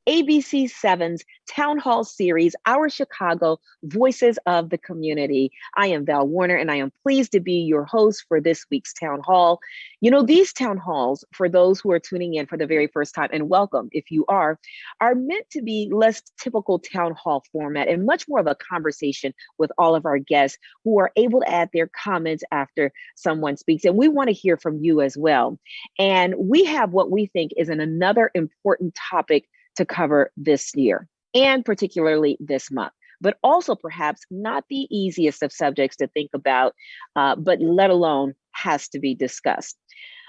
ABC7's Town Hall series, Our Chicago Voices of the Community. I am Val Warner, and I am pleased to be your host for this week's Town Hall. You know, these town halls, for those who are tuning in for the very first time, and welcome if you are meant to be less typical town hall format and much more of a conversation with all of our guests who are able to add their comments after someone speaks. And we want to hear from you as well. And we have what we think is another important topic to cover this year, and particularly this month, but also perhaps not the easiest of subjects to think about, but let alone has to be discussed.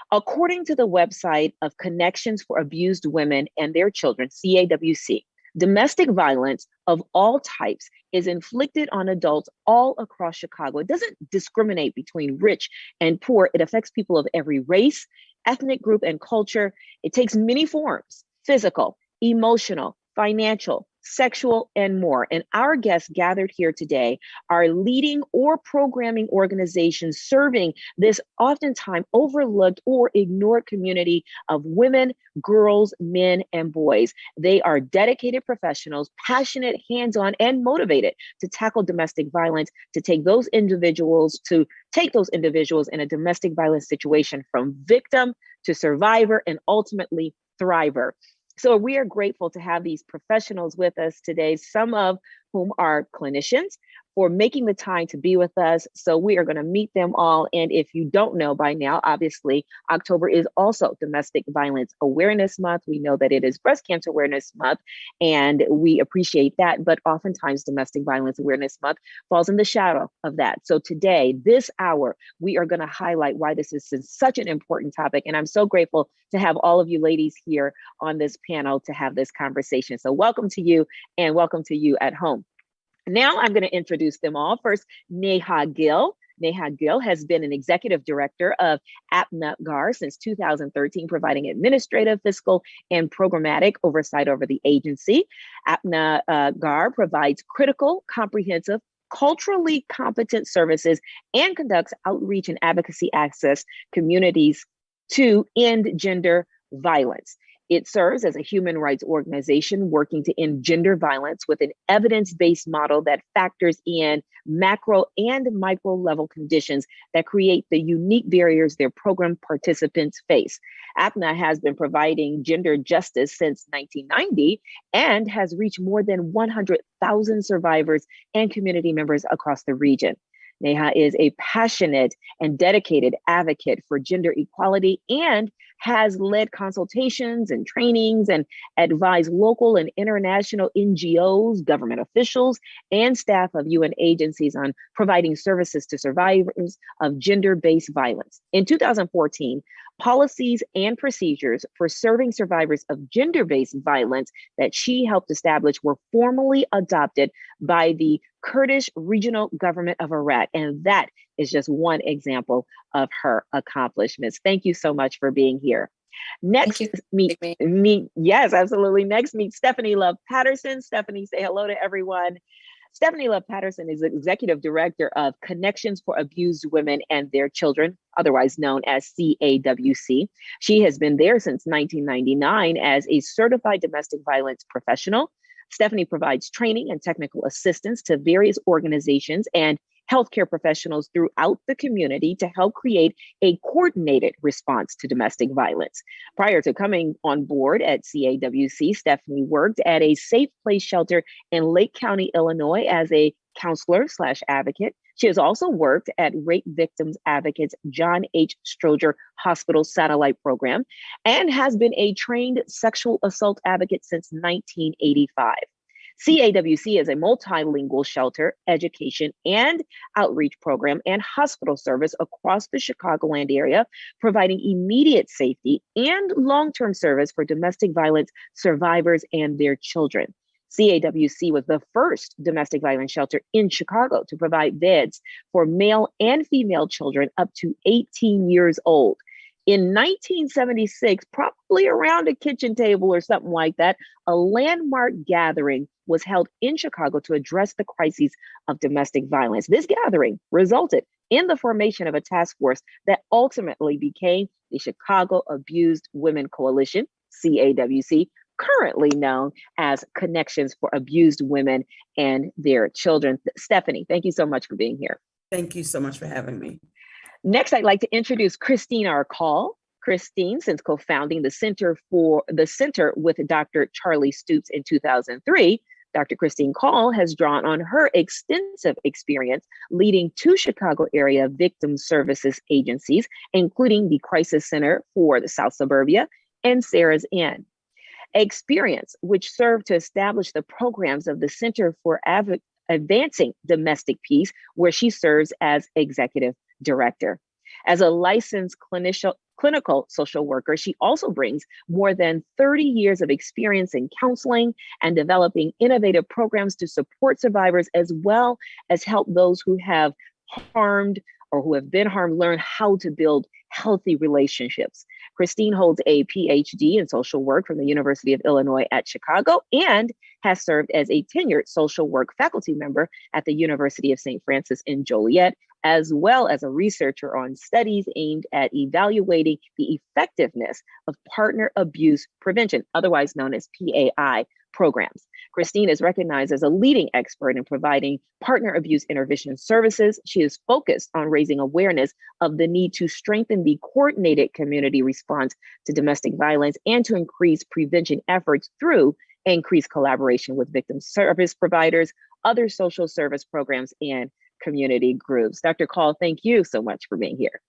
According to the website of Connections for Abused Women and Their Children, CAWC, domestic violence of all types is inflicted on adults all across Chicago. It doesn't discriminate between rich and poor. It affects people of every race, ethnic group, and culture. It takes many forms: physical, emotional, financial, sexual, and more. And our guests gathered here today are leading or programming organizations serving this oftentimes overlooked or ignored community of women, girls, men, and boys. They are dedicated professionals, passionate, hands-on, and motivated to tackle domestic violence, to take those individuals in a domestic violence situation from victim to survivor and ultimately thriver. So we are grateful to have these professionals with us today, some of whom are clinicians, for making the time to be with us. So we are going to meet them all. And if you don't know by now, obviously, October is also Domestic Violence Awareness Month. We know that it is Breast Cancer Awareness Month, and we appreciate that. But oftentimes, Domestic Violence Awareness Month falls in the shadow of that. So today, this hour, we are going to highlight why this is such an important topic. And I'm so grateful to have all of you ladies here on this panel to have this conversation. So welcome to you, and welcome to you at home. Now I'm going to introduce them all. First, Neha Gil. Neha Gil has been an executive director of APNA-GAR since 2013, providing administrative, fiscal, and programmatic oversight over the agency. APNA-GAR provides critical, comprehensive, culturally competent services and conducts outreach and advocacy access communities to end gender violence. It serves as a human rights organization working to end gender violence with an evidence-based model that factors in macro and micro level conditions that create the unique barriers their program participants face. APNA has been providing gender justice since 1990 and has reached more than 100,000 survivors and community members across the region. Neha is a passionate and dedicated advocate for gender equality and has led consultations and trainings and advised local and international NGOs, government officials, and staff of UN agencies on providing services to survivors of gender-based violence. In 2014, policies and procedures for serving survivors of gender-based violence that she helped establish were formally adopted by the Kurdish Regional Government of Iraq. And that is just one example of her accomplishments. Thank you so much for being here. Next, meet, yes, absolutely. Next, meet Stephanie Love Patterson. Stephanie, say hello to everyone. Stephanie Love Patterson is Executive Director of Connections for Abused Women and Their Children, otherwise known as CAWC. She has been there since 1999 as a certified domestic violence professional. Stephanie provides training and technical assistance to various organizations and healthcare professionals throughout the community to help create a coordinated response to domestic violence. Prior to coming on board at CAWC, Stephanie worked at a safe place shelter in Lake County, Illinois as a counselor/advocate. She has also worked at Rape Victims Advocates John H. Stroger Hospital Satellite Program and has been a trained sexual assault advocate since 1985. CAWC is a multilingual shelter, education, and outreach program and hospital service across the Chicagoland area, providing immediate safety and long-term service for domestic violence survivors and their children. CAWC was the first domestic violence shelter in Chicago to provide beds for male and female children up to 18 years old. In 1976, probably around a kitchen table or something like that, a landmark gathering was held in Chicago to address the crises of domestic violence. This gathering resulted in the formation of a task force that ultimately became the Chicago Abused Women Coalition, CAWC, currently known as Connections for Abused Women and Their Children. Stephanie, thank you so much for being here. Thank you so much for having me. Next, I'd like to introduce Christine Arcall. Christine, since co-founding the Center with Dr. Charlie Stoops in 2003, Dr. Christine Call has drawn on her extensive experience leading two Chicago area victim services agencies, including the Crisis Center for the South Suburbia and Sarah's Inn. Experience which served to establish the programs of the Center for Advancing Domestic Peace, where she serves as executive director. As a licensed clinical social worker, she also brings more than 30 years of experience in counseling and developing innovative programs to support survivors, as well as help those who have harmed or who have been harmed learn how to build healthy relationships. Christine holds a PhD in social work from the University of Illinois at Chicago and has served as a tenured social work faculty member at the University of St. Francis in Joliet, as well as a researcher on studies aimed at evaluating the effectiveness of partner abuse prevention, otherwise known as PAI programs. Christine is recognized as a leading expert in providing partner abuse intervention services. She is focused on raising awareness of the need to strengthen the coordinated community response to domestic violence and to increase prevention efforts through increased collaboration with victim service providers, other social service programs, and community groups. Dr. Call, thank you so much for being here.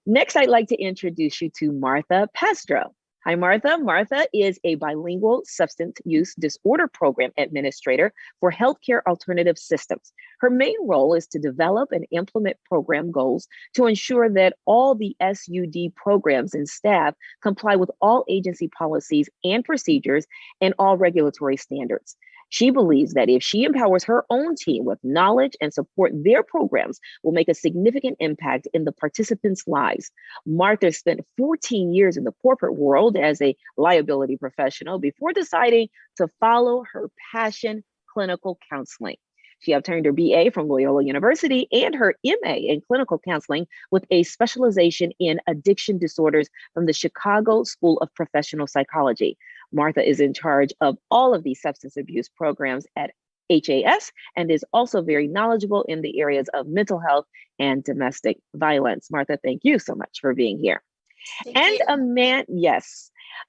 Next, I'd like to introduce you to Martha Pastro. Hi, Martha. Martha is a bilingual substance use disorder program administrator for healthcare alternative systems. Her main role is to develop and implement program goals to ensure that all the SUD programs and staff comply with all agency policies and procedures and all regulatory standards. She believes that if she empowers her own team with knowledge and support, their programs will make a significant impact in the participants' lives. Martha spent 14 years in the corporate world as a liability professional before deciding to follow her passion, clinical counseling. She obtained her BA from Loyola University and her MA in clinical counseling with a specialization in addiction disorders from the Chicago School of Professional Psychology. Martha is in charge of all of these substance abuse programs at HAS and is also very knowledgeable in the areas of mental health and domestic violence. Martha, thank you so much for being here.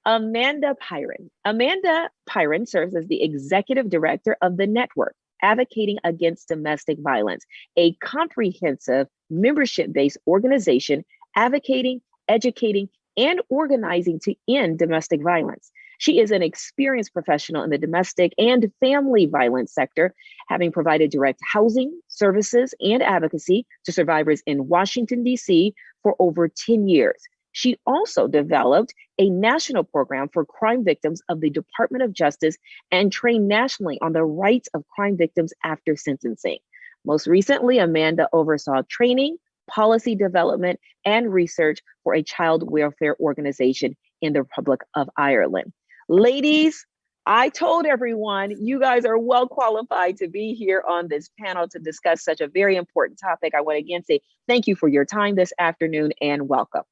Amanda Pyram. Amanda Pyram serves as the executive director of the network Advocating Against Domestic Violence, a comprehensive membership-based organization advocating, educating, and organizing to end domestic violence. She is an experienced professional in the domestic and family violence sector, having provided direct housing, services, and advocacy to survivors in Washington, D.C. for over 10 years. She also developed a national program for crime victims of the Department of Justice and trained nationally on the rights of crime victims after sentencing. Most recently, Amanda oversaw training, policy development, and research for a child welfare organization in the Republic of Ireland. Ladies, I told everyone you guys are well qualified to be here on this panel to discuss such a very important topic. I want to again say thank you for your time this afternoon and welcome.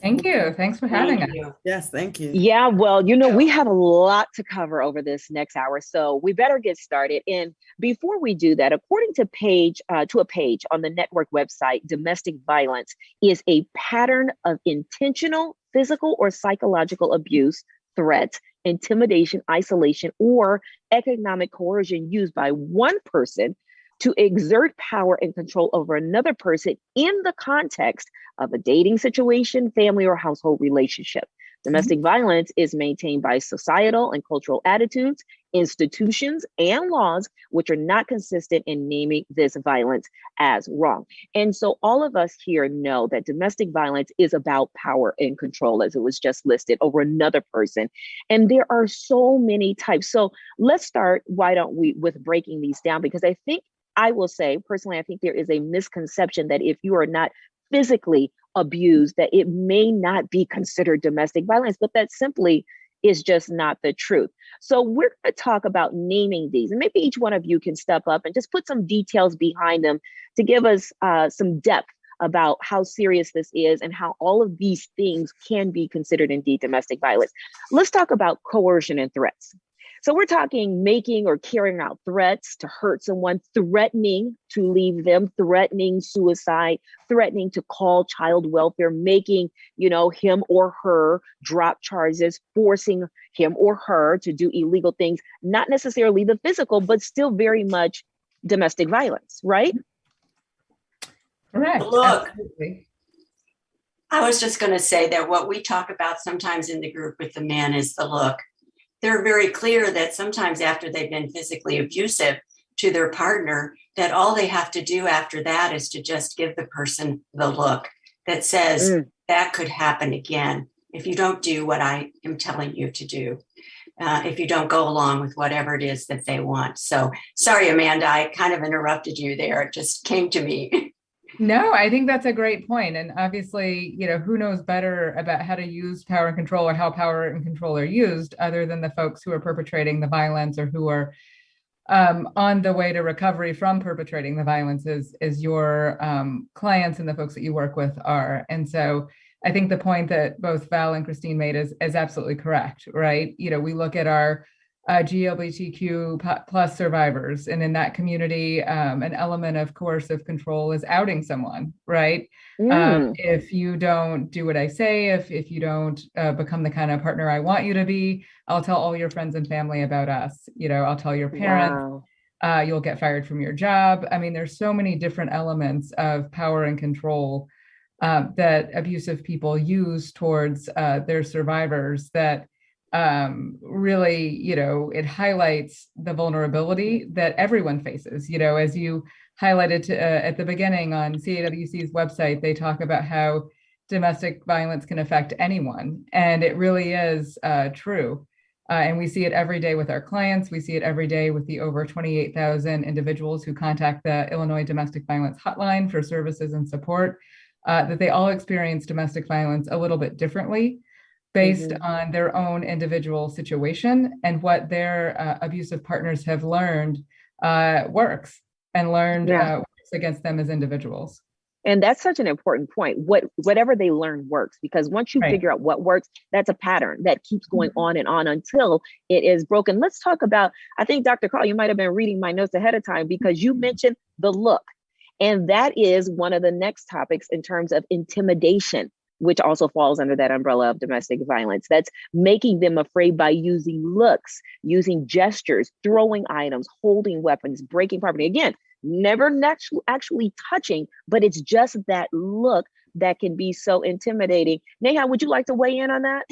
Thank you. Thanks for having us. Yes, thank you. Yeah, well, we have a lot to cover over this next hour, so we better get started. And before we do that, according to a page on the network website, domestic violence is a pattern of intentional physical or psychological abuse, threats, intimidation, isolation, or economic coercion used by one person to exert power and control over another person in the context of a dating situation, family, or household relationship. Domestic violence is maintained by societal and cultural attitudes, institutions, and laws which are not consistent in naming this violence as wrong. And so all of us here know that domestic violence is about power and control, as it was just listed, over another person. And there are so many types. So let's start, with breaking these down, because I will say, personally, I think there is a misconception that if you are not physically abused, that it may not be considered domestic violence, but that simply is just not the truth. So we're going to talk about naming these, and maybe each one of you can step up and just put some details behind them to give us some depth about how serious this is and how all of these things can be considered indeed domestic violence. Let's talk about coercion and threats. So we're talking making or carrying out threats to hurt someone, threatening to leave them, threatening suicide, threatening to call child welfare, making, him or her drop charges, forcing him or her to do illegal things, not necessarily the physical, but still very much domestic violence, right? Correct. Look, absolutely. I was just going to say that what we talk about sometimes in the group with the men is the look. They're very clear that sometimes after they've been physically abusive to their partner, that all they have to do after that is to just give the person the look that says that could happen again if you don't do what I am telling you to do, if you don't go along with whatever it is that they want. So sorry, Amanda, I kind of interrupted you there. It just came to me. No, I think that's a great point. And obviously, who knows better about how to use power and control or how power and control are used other than the folks who are perpetrating the violence or who are on the way to recovery from perpetrating the violence as your clients and the folks that you work with are. And so I think the point that both Val and Christine made is absolutely correct, right? We look at our GLBTQ plus survivors. And in that community, an element of coercive control is outing someone, right? If you don't do what I say, if you don't become the kind of partner I want you to be, I'll tell all your friends and family about us. I'll tell your parents, you'll get fired from your job. I mean, there's so many different elements of power and control that abusive people use towards their survivors that really, it highlights the vulnerability that everyone faces. As you highlighted at the beginning on CAWC's website, they talk about how domestic violence can affect anyone. And it really is true. And we see it every day with our clients. We see it every day with the over 28,000 individuals who contact the Illinois Domestic Violence Hotline for services and support, that they all experience domestic violence a little bit differently, based on their own individual situation and what their abusive partners have learned works and learned works against them as individuals. And that's such an important point. Whatever they learn works, because once you figure out what works, that's a pattern that keeps going on and on until it is broken. Let's talk about, I think, Dr. Carl, you might have been reading my notes ahead of time because you mentioned the look. And that is one of the next topics in terms of intimidation, which also falls under that umbrella of domestic violence. That's making them afraid by using looks, using gestures, throwing items, holding weapons, breaking property. Again, never actually touching, but it's just that look that can be so intimidating. Neha, would you like to weigh in on that?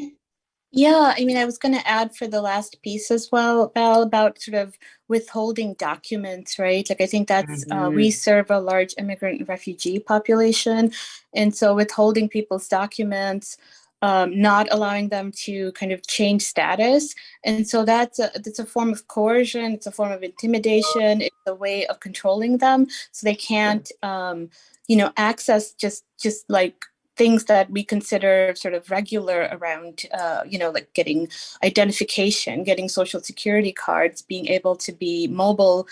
Yeah, I mean, I was going to add for the last piece as well, Val, about sort of withholding documents, right? Like, I think that's, we serve a large immigrant and refugee population. And so withholding people's documents, not allowing them to kind of change status. And so that's a form of coercion. It's a form of intimidation. It's a way of controlling them. So they can't, access just like things that we consider sort of regular around, like getting identification, getting social security cards, being able to be mobile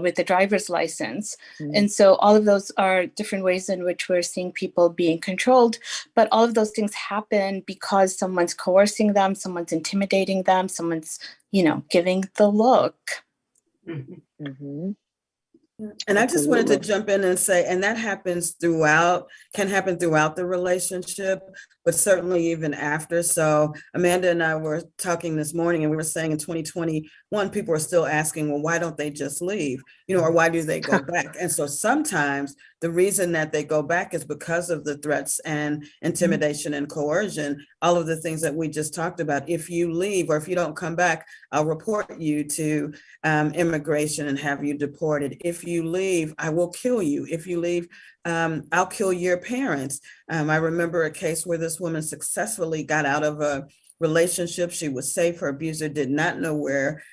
with a driver's license. And so all of those are different ways in which we're seeing people being controlled. But all of those things happen because someone's coercing them, someone's intimidating them, someone's, giving the look. And I just wanted to jump in and say, and that can happen throughout the relationship, but certainly even after. So Amanda and I were talking this morning and we were saying in 2021, people are still asking, well, why don't they just leave? Or why do they go back? And so sometimes the reason that they go back is because of the threats and intimidation and coercion, all of the things that we just talked about. If you leave or if you don't come back, I'll report you to immigration and have you deported. If you leave, I will kill you. If you leave, I'll kill your parents. I remember a case where this woman successfully got out of a relationship. She was safe. Her abuser did not know where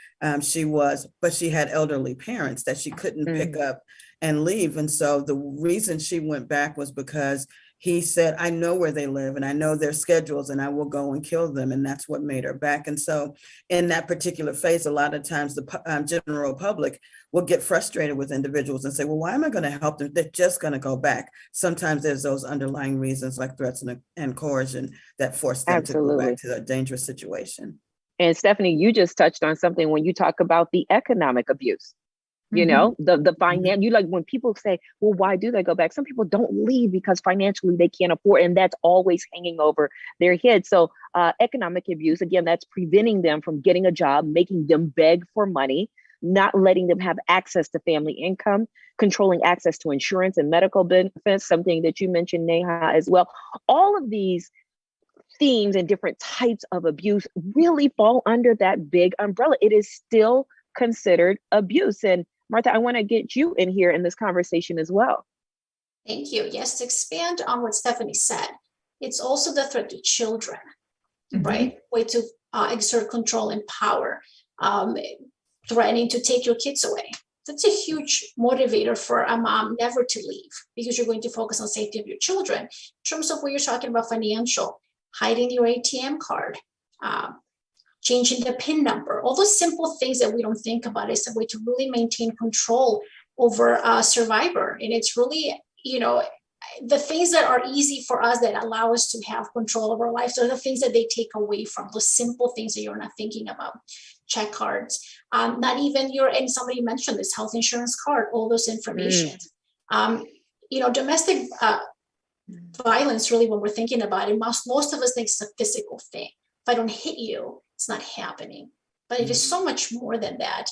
she was, but she had elderly parents that she couldn't pick up and leave. And so the reason she went back was because he said, I know where they live and I know their schedules and I will go and kill them. And that's what made her back. And so in that particular phase, a lot of times the general public will get frustrated with individuals and say, well, why am I going to help them? They're just going to go back. Sometimes there's those underlying reasons like threats and coercion that force them to go back to that dangerous situation. And Stephanie, you just touched on something when you talk about the economic abuse. You know, the finance, you like when people say, well, why do they go back? Some people don't leave because financially they can't afford, and that's always hanging over their head. So economic abuse, again, that's preventing them from getting a job, making them beg for money, not letting them have access to family income, controlling access to insurance and medical benefits, something that you mentioned, Neha, as well. All of these themes and different types of abuse really fall under that big umbrella. It is still considered abuse. And Martha, I want to get you in here in this conversation as well. Thank you. Yes, to expand on what Stephanie said, it's also the threat to children, right? Way to exert control and power, threatening to take your kids away. That's a huge motivator for a mom never to leave because you're going to focus on safety of your children. In terms of what you're talking about financial, hiding your ATM card, changing the PIN number, all those simple things that we don't think about is a way to really maintain control over a survivor. And it's really, you know, the things that are easy for us that allow us to have control over our lives are the things that they take away from those simple things that you're not thinking about. Check cards, not even and somebody mentioned this health insurance card, all those information. You know, domestic violence, really, when we're thinking about it, most of us think it's a physical thing. If I don't hit you, it's not happening. But it is so much more than that.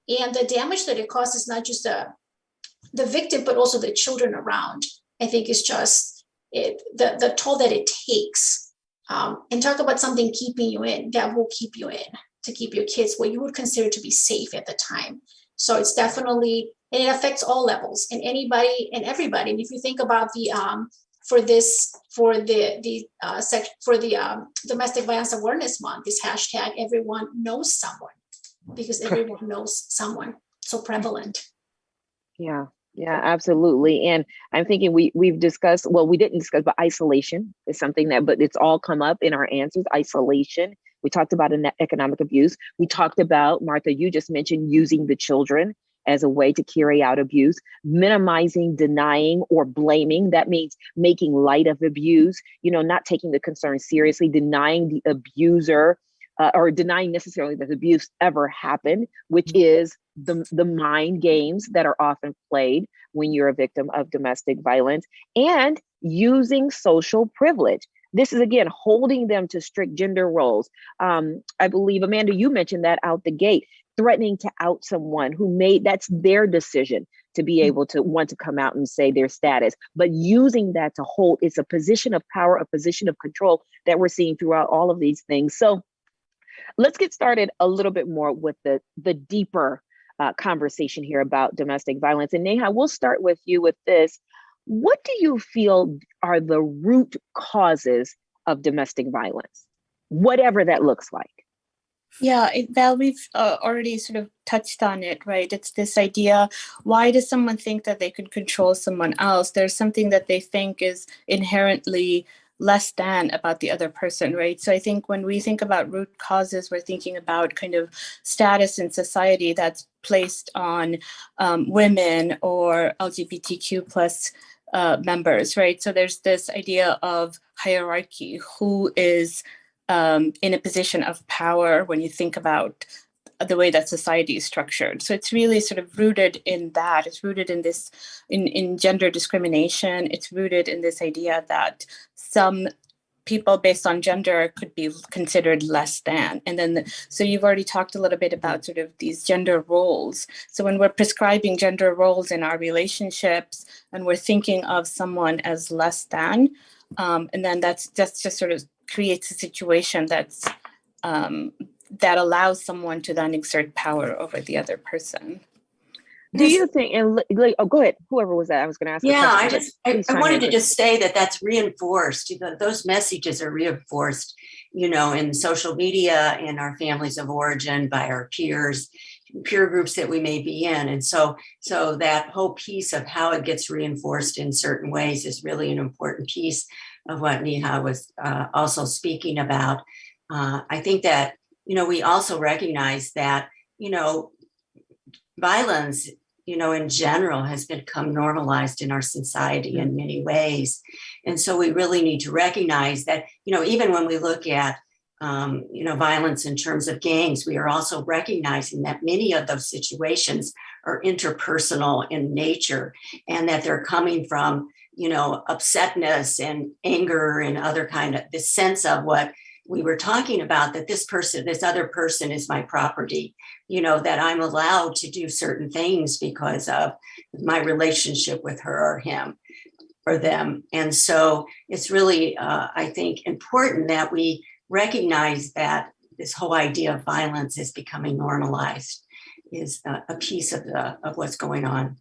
And the damage that it causes is not just the victim, but also the children around. I think is just the toll that it takes. And talk about something keeping you in, that will keep you in to keep your kids what you would consider to be safe at the time. So it's definitely, and it affects all levels and anybody and everybody. And if you think about the Domestic Violence Awareness Month, this hashtag, everyone knows someone, because everyone knows someone. So prevalent. Yeah, absolutely. And I'm thinking we've discussed, well, we didn't discuss, but isolation is something but it's all come up in our answers. Isolation. We talked about economic abuse. We talked about, Martha, you just mentioned using the children as a way to carry out abuse, minimizing, denying, or blaming. That means making light of abuse, not taking the concern seriously, denying the abuser, or denying necessarily that abuse ever happened, which is the mind games that are often played when you're a victim of domestic violence, and using social privilege. This is, again, holding them to strict gender roles. I believe, Amanda, you mentioned that out the gate, threatening to out someone that's their decision to be able to want to come out and say their status, but using that to hold, it's a position of power, a position of control that we're seeing throughout all of these things. So let's get started a little bit more with the deeper conversation here about domestic violence. And Neha, we'll start with you with this. What do you feel are the root causes of domestic violence, whatever that looks like? Yeah, Val, we've already sort of touched on it, right? It's this idea, why does someone think that they could control someone else? There's something that they think is inherently less than about the other person, right? So I think when we think about root causes, we're thinking about kind of status in society that's placed on women or LGBTQ plus members, right? So there's this idea of hierarchy, who is in a position of power when you think about the way that society is structured. So it's really sort of rooted in that. It's rooted in this, in gender discrimination. It's rooted in this idea that some people based on gender could be considered less than. And then, so you've already talked a little bit about sort of these gender roles. So when we're prescribing gender roles in our relationships and we're thinking of someone as less than, and then that's just sort of creates a situation that's that allows someone to then exert power over the other person. Do you think, and oh, go ahead, whoever was that, I was going to ask. Yeah, I wanted to just say that that's reinforced. Those messages are reinforced, in social media, in our families of origin, by our peers, peer groups that we may be in. And so that whole piece of how it gets reinforced in certain ways is really an important piece of what Neha was also speaking about. I think that, we also recognize that, violence, in general has become normalized in our society in many ways. And so we really need to recognize that, even when we look at, violence in terms of gangs, we are also recognizing that many of those situations are interpersonal in nature, and that they're coming from, upsetness and anger and other kind of this sense of what we were talking about, that this other person is my property, that I'm allowed to do certain things because of my relationship with her or him or them. And so it's really, I think, important that we recognize that this whole idea of violence is becoming normalized, is a piece of what's going on.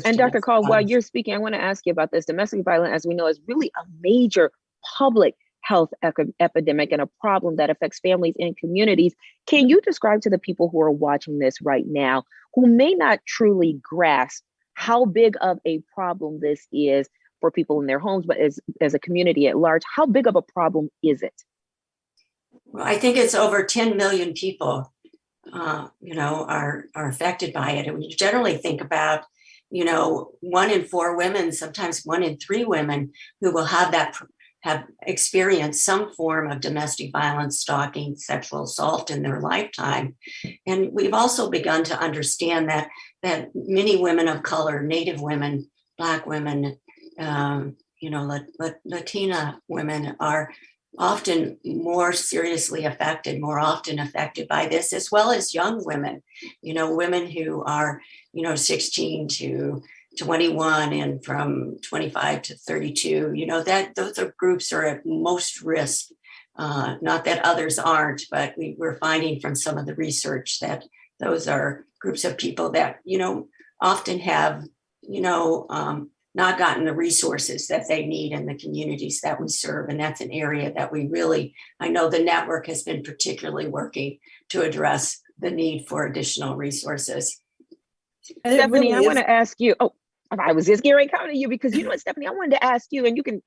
And Dr. Call, while you're speaking, I want to ask you about this. Domestic violence, as we know, is really a major public health epidemic and a problem that affects families and communities. Can you describe to the people who are watching this right now, who may not truly grasp how big of a problem this is for people in their homes, but as a community at large, how big of a problem is it? Well, I think it's over 10 million people, are affected by it. And we generally think about, 1 in 4 women, sometimes 1 in 3 women who will have experienced some form of domestic violence, stalking, sexual assault in their lifetime. And we've also begun to understand that many women of color, Native women, Black women, Latina women are often more seriously affected, more often affected by this, as well as young women, women who are, 16 to 21 and from 25 to 32, that those are groups are at most risk. Not that others aren't, but we're finding from some of the research that those are groups of people that, often have, not gotten the resources that they need in the communities that we serve. And that's an area that I know the network has been particularly working to address the need for additional resources. And Stephanie, I want to ask you, I was just getting coming to you because Stephanie, I wanted to ask you, and you can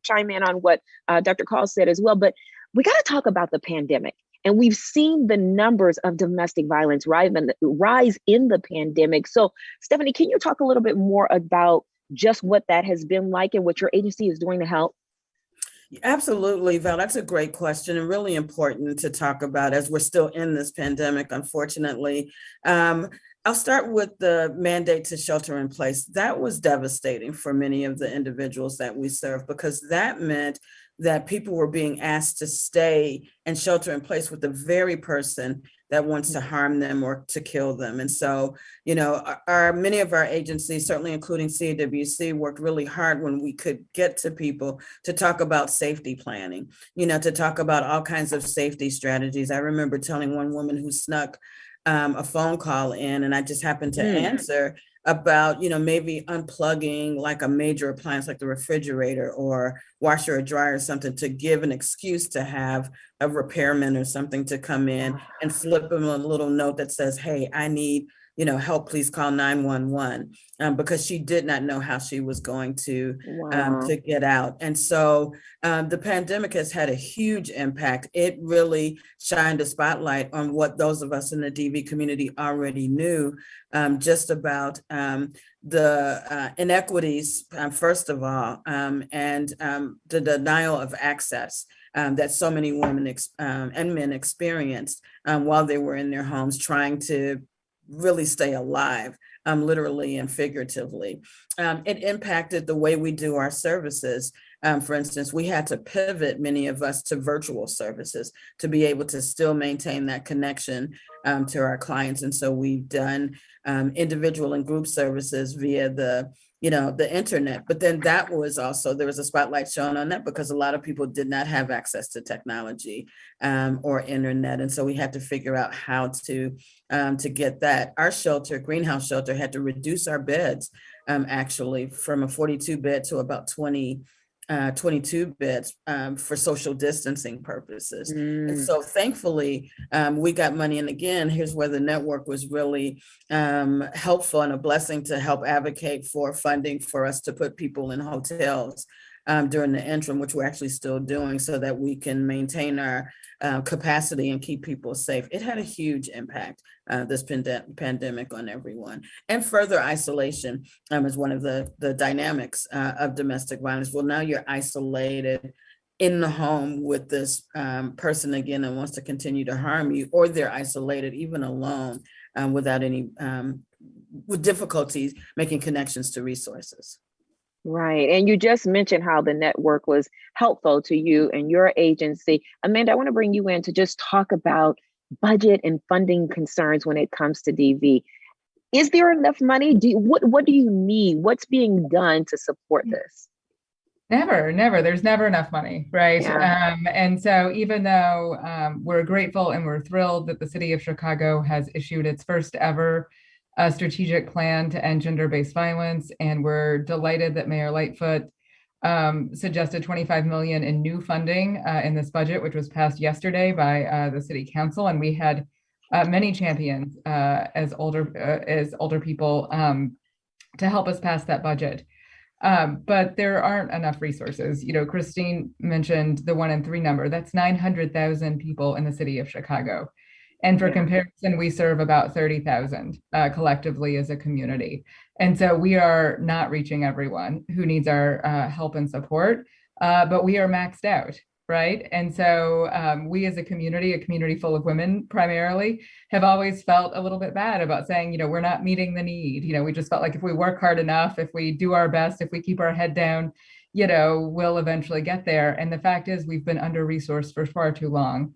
chime in on what Dr. Call said as well, but we got to talk about the pandemic. And we've seen the numbers of domestic violence rise in the pandemic. So Stephanie, can you talk a little bit more about just what that has been like and what your agency is doing to help? Absolutely, Val. That's a great question and really important to talk about as we're still in this pandemic, unfortunately. I'll start with the mandate to shelter in place. That was devastating for many of the individuals that we serve, because that meant that people were being asked to stay and shelter in place with the very person that wants to harm them or to kill them. And so, many of our agencies, certainly including CWC, worked really hard when we could get to people to talk about safety planning, to talk about all kinds of safety strategies. I remember telling one woman who snuck a phone call in, and I just happened to answer about, maybe unplugging like a major appliance like the refrigerator or washer or dryer or something, to give an excuse to have a repairman or something to come in and flip them a little note that says, hey, I need, help, please call 911, because she did not know how she was going to get out. And so the pandemic has had a huge impact. It really shined a spotlight on what those of us in the DV community already knew, just about the inequities, first of all, and the denial of access that so many women and men experienced while they were in their homes trying to really stay alive, literally and figuratively. It impacted the way we do our services. For instance, we had to pivot, many of us, to virtual services to be able to still maintain that connection to our clients. And so we've done individual and group services via the the internet. But then that was also, there was a spotlight shown on that because a lot of people did not have access to technology or internet. And so we had to figure out how to get that. Our shelter, greenhouse shelter, had to reduce our beds actually from a 42 bed to about 22 beds for social distancing purposes. And so thankfully, we got money. And again, here's where the network was really helpful and a blessing to help advocate for funding for us to put people in hotels during the interim, which we're actually still doing so that we can maintain our capacity and keep people safe. It had a huge impact, this pandemic, on everyone. And further isolation is one of the dynamics of domestic violence. Well, now you're isolated in the home with this person again and wants to continue to harm you, or they're isolated even alone without any, with difficulties making connections to resources. Right. And you just mentioned how the network was helpful to you and your agency. Amanda, I want to bring you in to just talk about budget and funding concerns when it comes to DV. Is there enough money? What do you need? What's being done to support this? Never. There's never enough money, right? Yeah. And so even though we're grateful and we're thrilled that the city of Chicago has issued its first ever strategic plan to end gender-based violence, and we're delighted that Mayor Lightfoot suggested $25 million in new funding in this budget, which was passed yesterday by the City Council, and we had many champions as older people to help us pass that budget. But there aren't enough resources. Christine mentioned the 1 in 3 number. That's 900,000 people in the city of Chicago. And for comparison, we serve about 30,000 collectively as a community. And so we are not reaching everyone who needs our help and support, but we are maxed out, right? And so we as a community full of women primarily, have always felt a little bit bad about saying, we're not meeting the need. We just felt like if we work hard enough, if we do our best, if we keep our head down, we'll eventually get there. And the fact is we've been under-resourced for far too long.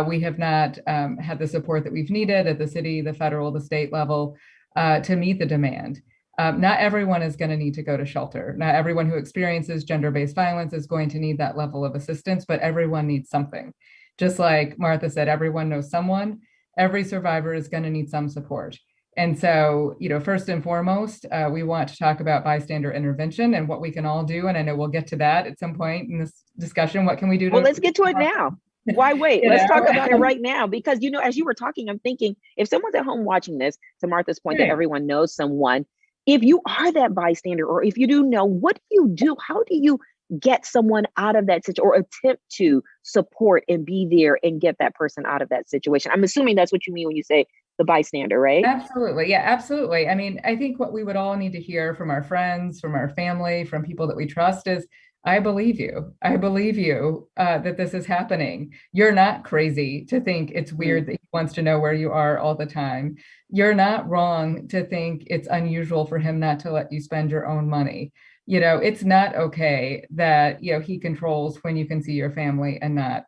We have not had the support that we've needed at the city, the federal, the state level to meet the demand. Not everyone is going to need to go to shelter. Not everyone who experiences gender-based violence is going to need that level of assistance, but everyone needs something. Just like Martha said, everyone knows someone. Every survivor is going to need some support. And so, first and foremost, we want to talk about bystander intervention and what we can all do. And I know we'll get to that at some point in this discussion. What can we do? Well, let's get to it now. Why wait? Let's talk about it right now, because, as you were talking, I'm thinking, if someone's at home watching this, to Martha's point, that everyone knows someone, if you are that bystander, or if you do know, what do you do? How do you get someone out of that situation, or attempt to support and be there and get that person out of that situation? I'm assuming that's what you mean when you say the bystander, right? Absolutely. Yeah, absolutely. I mean, I think what we would all need to hear from our friends, from our family, from people that we trust is, I believe you. I believe you that this is happening. You're not crazy to think it's weird that he wants to know where you are all the time. You're not wrong to think it's unusual for him not to let you spend your own money. It's not okay that, he controls when you can see your family and not.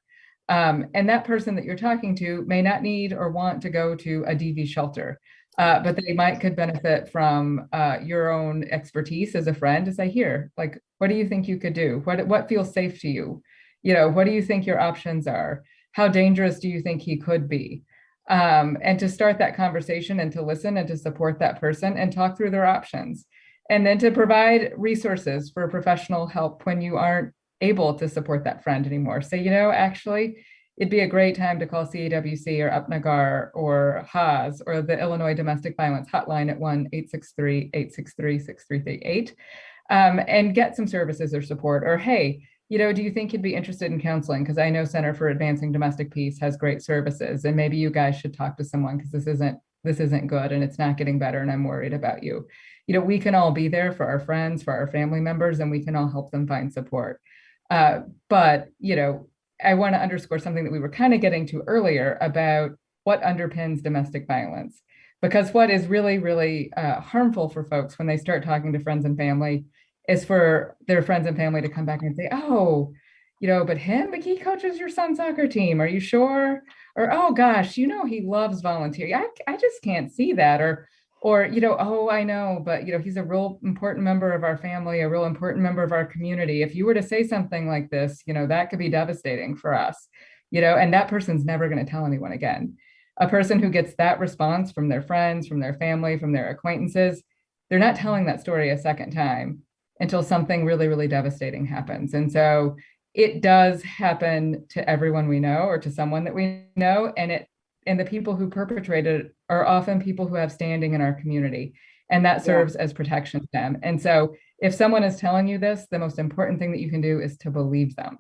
And that person that you're talking to may not need or want to go to a DV shelter. But they could benefit from your own expertise as a friend to say, here, what do you think you could do? What feels safe to you? What do you think your options are? How dangerous do you think he could be? And to start that conversation and to listen and to support that person and talk through their options. And then to provide resources for professional help when you aren't able to support that friend anymore. Say, actually, it'd be a great time to call CAWC or UPNAGAR or HAAS or the Illinois Domestic Violence Hotline at 1-863-863-6338 and get some services or support. Or, hey, do you think you'd be interested in counseling? Because I know Center for Advancing Domestic Peace has great services, and maybe you guys should talk to someone because this isn't good and it's not getting better and I'm worried about you. We can all be there for our friends, for our family members, and we can all help them find support. But I want to underscore something that we were kind of getting to earlier about what underpins domestic violence, because what is really, really harmful for folks when they start talking to friends and family is for their friends and family to come back and say, oh, but he coaches your son's soccer team. Are you sure? Or, oh gosh, he loves volunteering. I just can't see that. Or, Or, oh, I know, but, he's a real important member of our family, a real important member of our community. If you were to say something like this, that could be devastating for us, and that person's never going to tell anyone again. A person who gets that response from their friends, from their family, from their acquaintances, they're not telling that story a second time until something really, really devastating happens. And so it does happen to everyone we know or to someone that we know. And the people who perpetrate it are often people who have standing in our community, and that serves as protection to them. And so if someone is telling you this, the most important thing that you can do is to believe them.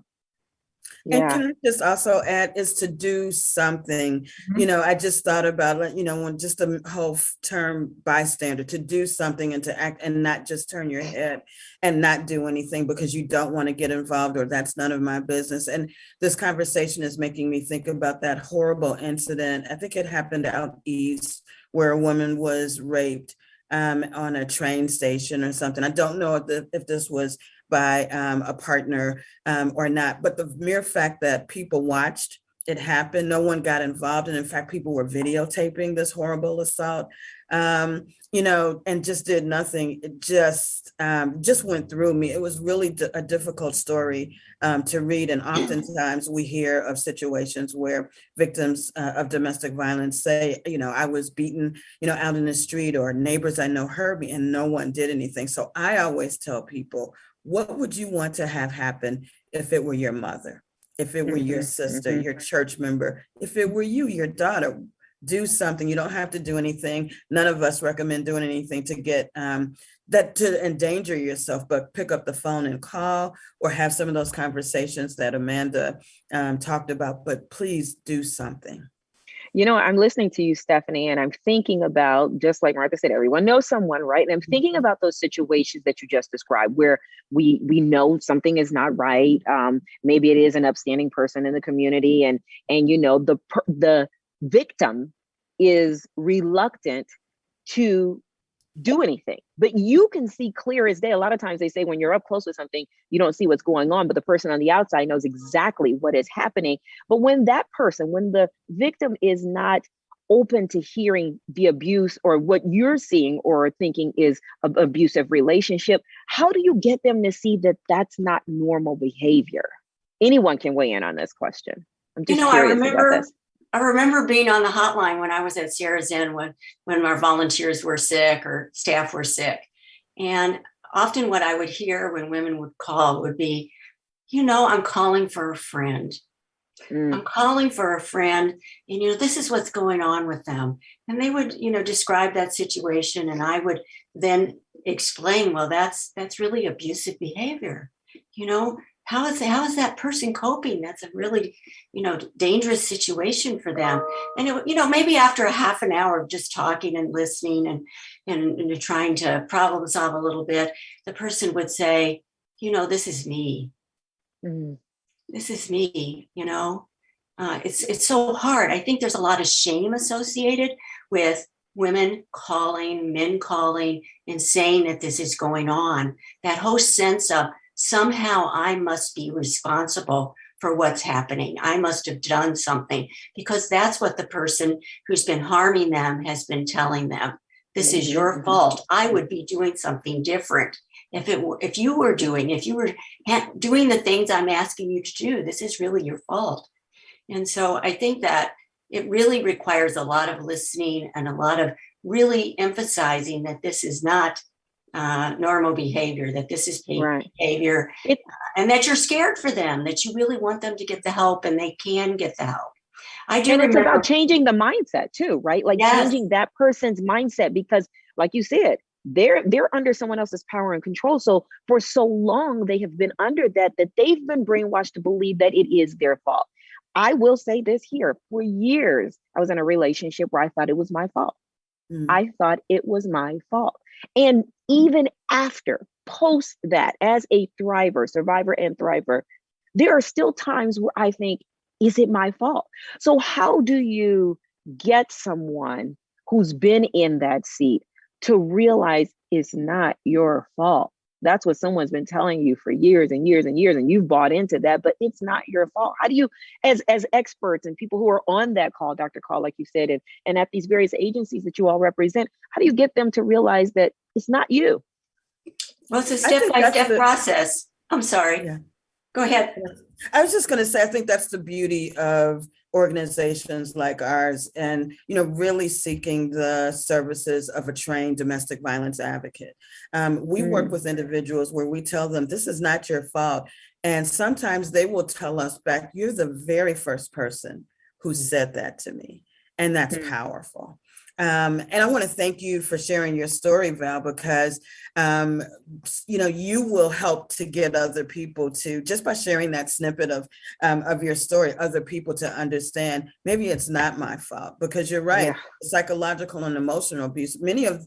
And can I just also add is to do something, I just thought about, when just the whole term bystander, to do something and to act and not just turn your head and not do anything because you don't want to get involved or that's none of my business. And this conversation is making me think about that horrible incident. I think it happened out east where a woman was raped on a train station or something. I don't know if this was by a partner or not, but the mere fact that people watched it happen, no one got involved. And in fact, people were videotaping this horrible assault, and just did nothing. It just went through me. It was really a difficult story to read. And oftentimes we hear of situations where victims of domestic violence say, I was beaten, out in the street, or neighbors I know heard me, and no one did anything. So I always tell people, what would you want to have happen if it were your mother, if it were your sister, your church member, if it were you, your daughter? Do something. You don't have to do anything. None of us recommend doing anything to get that to endanger yourself, but pick up the phone and call or have some of those conversations that Amanda talked about, but please do something. I'm listening to you, Stephanie, and I'm thinking about, just like Martha said, everyone knows someone, right? And I'm thinking about those situations that you just described where we know something is not right. Maybe it is an upstanding person in the community, and the victim is reluctant to do anything, but you can see clear as day. A lot of times they say when you're up close with something, you don't see what's going on, but the person on the outside knows exactly what is happening. But when the victim is not open to hearing the abuse or what you're seeing or thinking is an abusive relationship, how do you get them to see that that's not normal behavior? Anyone can weigh in on this question. I'm just curious about this. I remember being on the hotline when I was at Sierra's Inn when our volunteers were sick or staff were sick. And often what I would hear when women would call would be, I'm calling for a friend. I'm calling for a friend, and, this is what's going on with them. And they would, describe that situation. And I would then explain, well, that's really abusive behavior. How is that person coping? That's a really, dangerous situation for them. And, maybe after a half an hour of just talking and listening and trying to problem solve a little bit, the person would say, this is me. This is me, it's so hard. I think there's a lot of shame associated with women calling, men calling, and saying that this is going on. That whole sense of, somehow I must be responsible for what's happening. I must have done something, because that's what the person who's been harming them has been telling them. This is your fault. I would be doing something different if you were doing the things I'm asking you to do. This is really your fault. And so I think that it really requires a lot of listening and a lot of really emphasizing that this is not normal behavior, that this is behavior, and that you're scared for them, that you really want them to get the help and they can get the help. It's about changing the mindset too, right? Like changing that person's mindset, because like you said, they're under someone else's power and control. So for so long, they have been under that they've been brainwashed to believe that it is their fault. I will say this here, for years, I was in a relationship where I thought it was my fault. I thought it was my fault. And even after, post that, as a survivor and thriver, there are still times where I think, is it my fault? So how do you get someone who's been in that seat to realize it's not your fault? That's what someone's been telling you for years and years and years, and you've bought into that, but it's not your fault. How do you, as experts and people who are on that call, Dr. Call, like you said, and at these various agencies that you all represent, how do you get them to realize that it's not you? Well, it's a step-by-step process. I'm sorry. Yeah. Go ahead. I was just going to say, I think that's the beauty of organizations like ours, and really seeking the services of a trained domestic violence advocate. We work with individuals where we tell them, this is not your fault. And sometimes they will tell us back, you're the very first person who said that to me. And that's powerful. And I want to thank you for sharing your story, Val, because, you will help to get other people to, just by sharing that snippet of your story, other people to understand, maybe it's not my fault, because you're right. Yeah. Psychological and emotional abuse, many of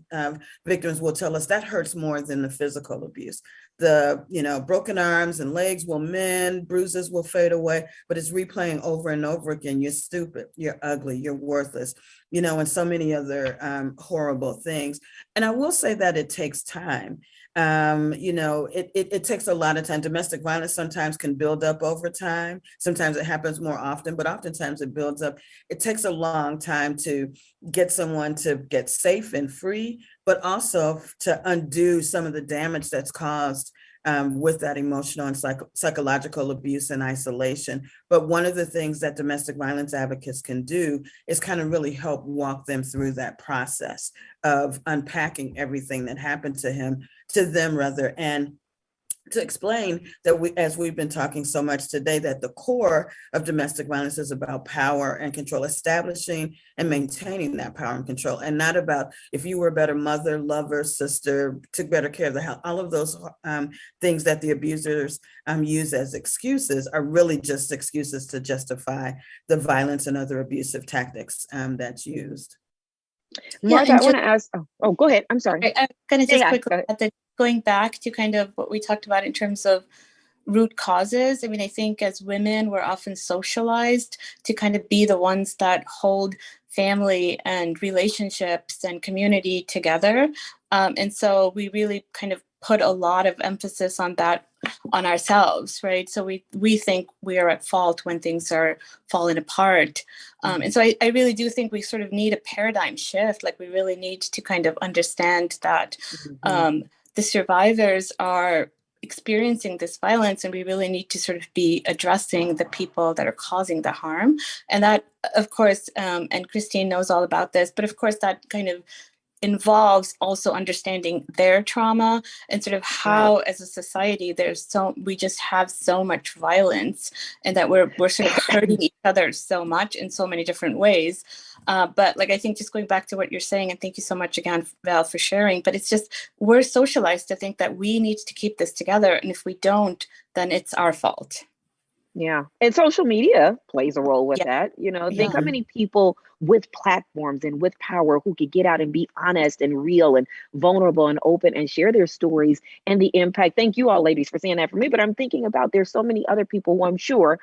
victims will tell us that hurts more than the physical abuse. The broken arms and legs will mend, bruises will fade away, but it's replaying over and over again. You're stupid, you're ugly, you're worthless, and so many other horrible things. And I will say that it takes time. It takes a lot of time. Domestic violence sometimes can build up over time. Sometimes it happens more often, but oftentimes it builds up. It takes a long time to get someone to get safe and free, but also to undo some of the damage that's caused with that emotional and psychological abuse and isolation. But one of the things that domestic violence advocates can do is kind of really help walk them through that process of unpacking everything that happened to them, and to explain that as we've been talking so much today, that the core of domestic violence is about power and control, establishing and maintaining that power and control, and not about if you were a better mother, lover, sister, took better care of the house. All of those things that the abusers use as excuses are really just excuses to justify the violence and other abusive tactics that's used. Martha, I want to ask, go ahead. I'm sorry. I'm going to just quickly add that, going back to kind of what we talked about in terms of root causes. I mean, I think as women, we're often socialized to kind of be the ones that hold family and relationships and community together. And so we really kind of put a lot of emphasis on that, on ourselves, right? So we think we are at fault when things are falling apart. And so I really do think we sort of need a paradigm shift. Like, we really need to kind of understand that the survivors are experiencing this violence, and we really need to sort of be addressing the people that are causing the harm. And that, of course, and Christine knows all about this, but of course that kind of involves also understanding their trauma and sort of how, as a society, we just have so much violence, and that we're sort of hurting each other so much in so many different ways. But I think just going back to what you're saying, and thank you so much again, Val, for sharing, but it's just, we're socialized to think that we need to keep this together. And if we don't, then it's our fault. Yeah. And social media plays a role with that. Think how many people with platforms and with power who could get out and be honest and real and vulnerable and open and share their stories and the impact. Thank you all, ladies, for saying that for me. But I'm thinking about, there's so many other people who I'm sure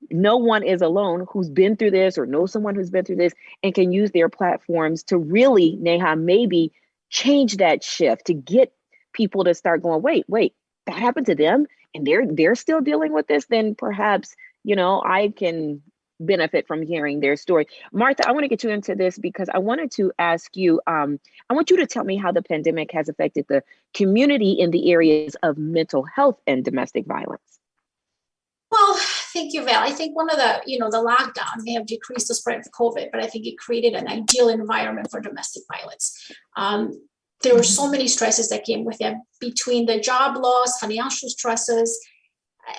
no one is alone who's been through this or knows someone who's been through this and can use their platforms to really, Neha, maybe change that shift, to get people to start going, wait, that happened to them and they're still dealing with this. Then perhaps, I can benefit from hearing their story. Martha, I want to get you into this because I wanted to ask you, I want you to tell me how the pandemic has affected the community in the areas of mental health and domestic violence. Well, thank you, Val. I think one of the lockdown may have decreased the spread of COVID, but I think it created an ideal environment for domestic violence. There were so many stresses that came with it, between the job loss, financial stresses.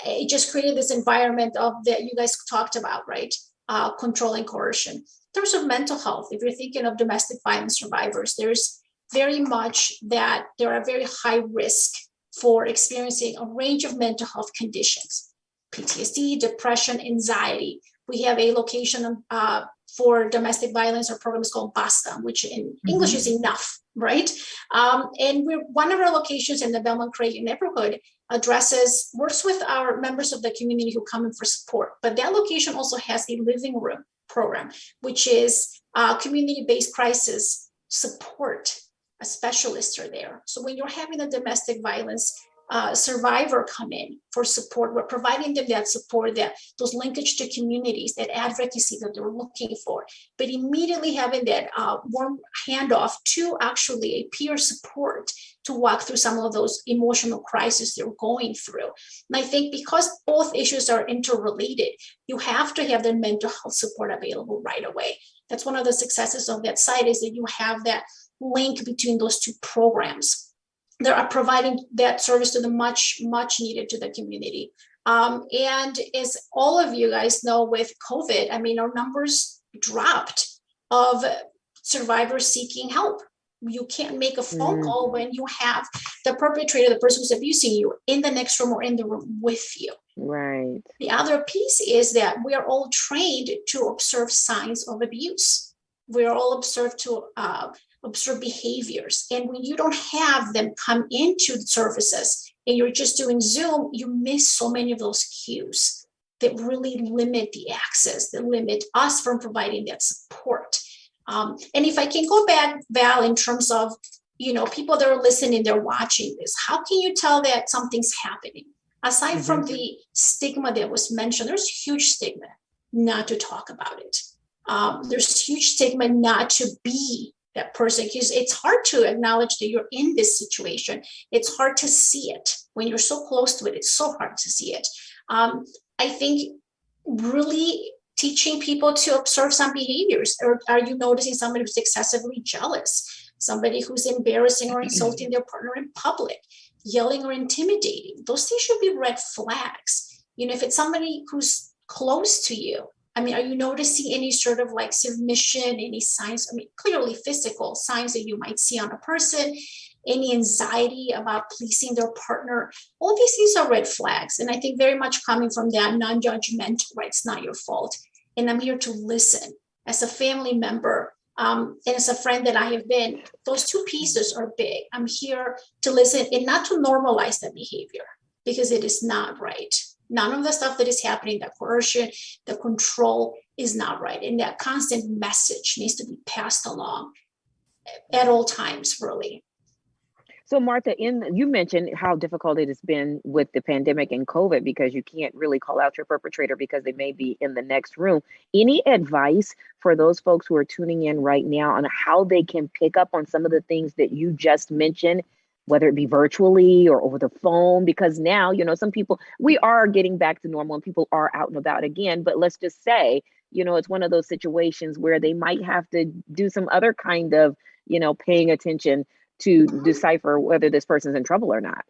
It just created this environment that you guys talked about, right? Control and coercion. In terms of mental health, if you're thinking of domestic violence survivors, there's very much that there are very high risk for experiencing a range of mental health conditions: PTSD, depression, anxiety. We have a location for domestic violence, or program is called BASTA, which in English is enough, right? And one of our locations in the Belmont Craig neighborhood works with our members of the community who come in for support. But that location also has a living room program, which is community-based crisis support specialists are there. So when you're having a domestic violence survivor come in for support, we're providing them that support, that those linkage to communities, that advocacy that they're looking for, but immediately having that warm handoff to actually a peer support to walk through some of those emotional crises they're going through. And I think because both issues are interrelated, you have to have the mental health support available right away. That's one of the successes of that site, is that you have that link between those two programs. They are providing that service to the much needed to the community. And as all of you guys know, with COVID, I mean, our numbers dropped of survivors seeking help. You can't make a phone call when you have the perpetrator, the person who's abusing you, in the next room or in the room with you. Right. The other piece is that we are all trained to observe signs of abuse. We are all observed to observe behaviors. And when you don't have them come into the services and you're just doing Zoom, you miss so many of those cues that really limit the access, that limit us from providing that support. And if I can go back, Val, in terms of, people that are listening, they're watching this, how can you tell that something's happening? Aside from the stigma that was mentioned, there's huge stigma not to talk about it. There's huge stigma not to be that person, because it's hard to acknowledge that you're in this situation. It's hard to see it when you're so close to it. It's so hard to see it. I think really teaching people to observe some behaviors. Or are you noticing somebody who's excessively jealous, somebody who's embarrassing or insulting their partner in public, yelling or intimidating? Those things should be red flags. If it's somebody who's close to you, I mean, are you noticing any sort of like submission, any signs? I mean, clearly physical signs that you might see on a person, any anxiety about pleasing their partner. All these things are red flags. And I think very much coming from that non-judgmental, right? It's not your fault. And I'm here to listen as a family member. And as a friend that I have been, those two pieces are big. I'm here to listen and not to normalize that behavior, because it is not right. None of the stuff that is happening, the coercion, the control, is not right. And that constant message needs to be passed along at all times, really. So Martha, you mentioned how difficult it has been with the pandemic and COVID, because you can't really call out your perpetrator because they may be in the next room. Any advice for those folks who are tuning in right now on how they can pick up on some of the things that you just mentioned, whether it be virtually or over the phone? Because now, some people, we are getting back to normal and people are out and about again, but let's just say, it's one of those situations where they might have to do some other kind of, paying attention to decipher whether this person's in trouble or not.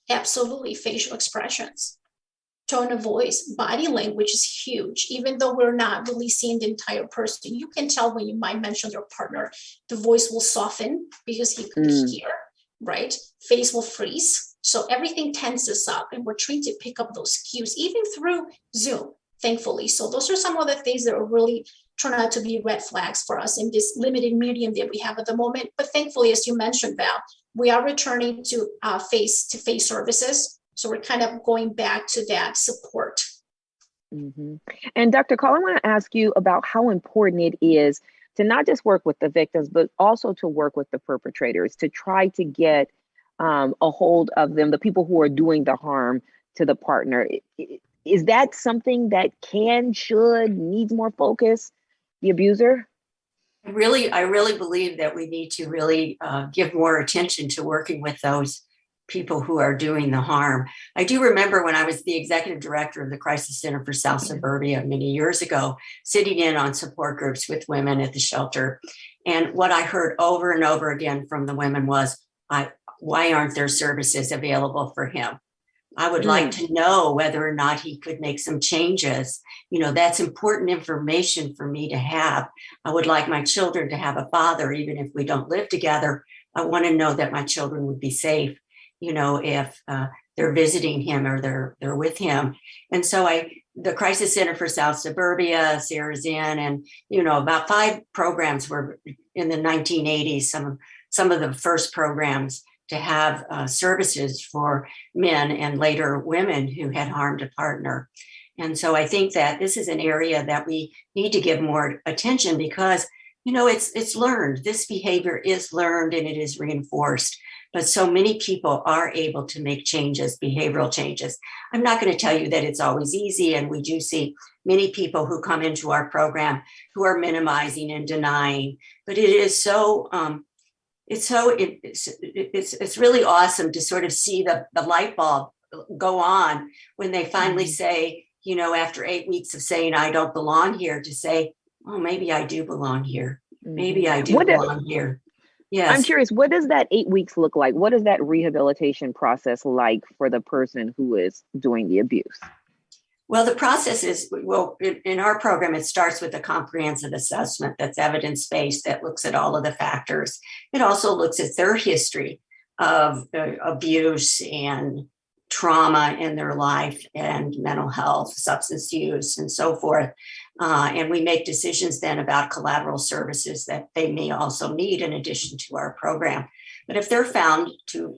Absolutely. Facial expressions, tone of voice, body language is huge. Even though we're not really seeing the entire person, you can tell when you might mention your partner, the voice will soften because he could hear, right? Face will freeze. So everything tenses up, and we're trained to pick up those cues, even through Zoom, thankfully. So those are some of the things that are really turn out to be red flags for us in this limited medium that we have at the moment. But thankfully, as you mentioned, Val, we are returning to face-to-face services. So we're kind of going back to that support. And Dr. Call, I want to ask you about how important it is to not just work with the victims, but also to work with the perpetrators, to try to get a hold of them, the people who are doing the harm to the partner. Is that something that needs more focus, the abuser? I really believe that we need to really give more attention to working with those people who are doing the harm. I do remember when I was the executive director of the Crisis Center for South Suburbia many years ago, sitting in on support groups with women at the shelter. And what I heard over and over again from the women was, why aren't there services available for him? I would like to know whether or not he could make some changes. That's important information for me to have. I would like my children to have a father, even if we don't live together. I want to know that my children would be safe, if they're visiting him or they're with him. And so the Crisis Center for South Suburbia, Sarah's in, and, about 5 programs were in the 1980s, some of the first programs to have services for men and later women who had harmed a partner. And so I think that this is an area that we need to give more attention, because it's learned. This behavior is learned and it is reinforced. But so many people are able to make changes, behavioral changes. I'm not going to tell you that it's always easy. And we do see many people who come into our program who are minimizing and denying. But it is it's really awesome to sort of see the light bulb go on when they finally say, after 8 weeks of saying, I don't belong here, to say, oh, maybe I do belong here. Maybe I do belong here. Yes. I'm curious, what does that 8 weeks look like? What is that rehabilitation process like for the person who is doing the abuse? Well, the process is, in our program, it starts with a comprehensive assessment that's evidence-based, that looks at all of the factors. It also looks at their history of abuse and trauma in their life and mental health, substance use, and so forth. And we make decisions then about collateral services that they may also need in addition to our program. But if they're found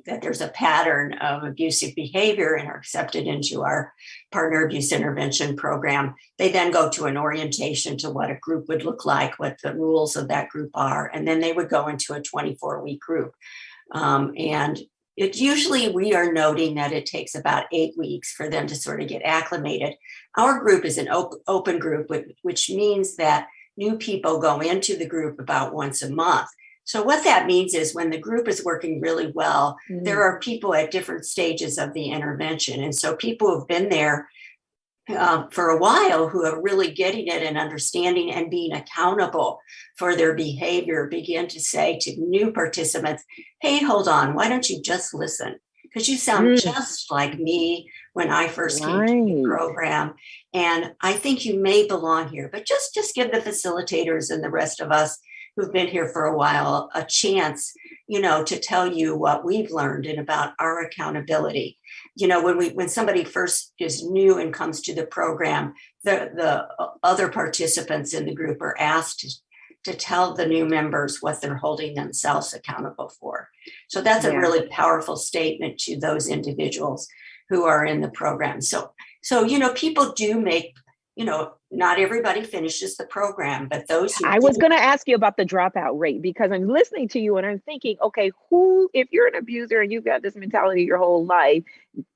that there's a pattern of abusive behavior and are accepted into our partner abuse intervention program, they then go to an orientation to what a group would look like, what the rules of that group are, and then they would go into a 24-week group. And usually we are noting that it takes about 8 weeks for them to sort of get acclimated. Our group is an open group, which means that new people go into the group about once a month. So what that means is when the group is working really well, there are people at different stages of the intervention. And so people who've been there for a while who are really getting it and understanding and being accountable for their behavior begin to say to new participants, hey, hold on, why don't you just listen? Because you sound just like me when I first came to the program. And I think you may belong here, but just give the facilitators and the rest of us who've been here for a while a chance, to tell you what we've learned and about our accountability. When somebody first is new and comes to the program, the other participants in the group are asked to tell the new members what they're holding themselves accountable for. So that's a really powerful statement to those individuals who are in the program. So people do make, not everybody finishes the program, but those who I was going to ask you about the dropout rate, because I'm listening to you and I'm thinking, okay, if you're an abuser and you've got this mentality your whole life,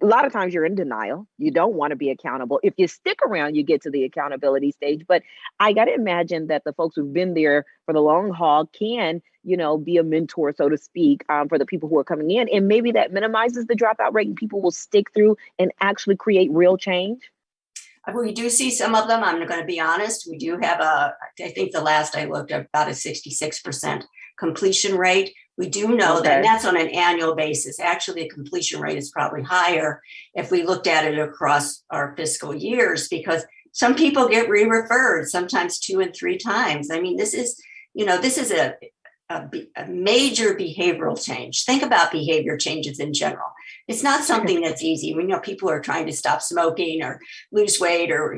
a lot of times you're in denial. You don't want to be accountable. If you stick around, you get to the accountability stage. But I got to imagine that the folks who've been there for the long haul can, be a mentor, so to speak, for the people who are coming in. And maybe that minimizes the dropout rate and people will stick through and actually create real change. We do see some of them. I'm going to be honest. We do have I think the last I looked at about a 66% completion rate. We do know that that's on an annual basis. Actually, the completion rate is probably higher if we looked at it across our fiscal years, because some people get re-referred, sometimes 2 and 3 times. I mean, this is a major behavioral change. Think about behavior changes in general. It's not something that's easy. We know people are trying to stop smoking or lose weight or,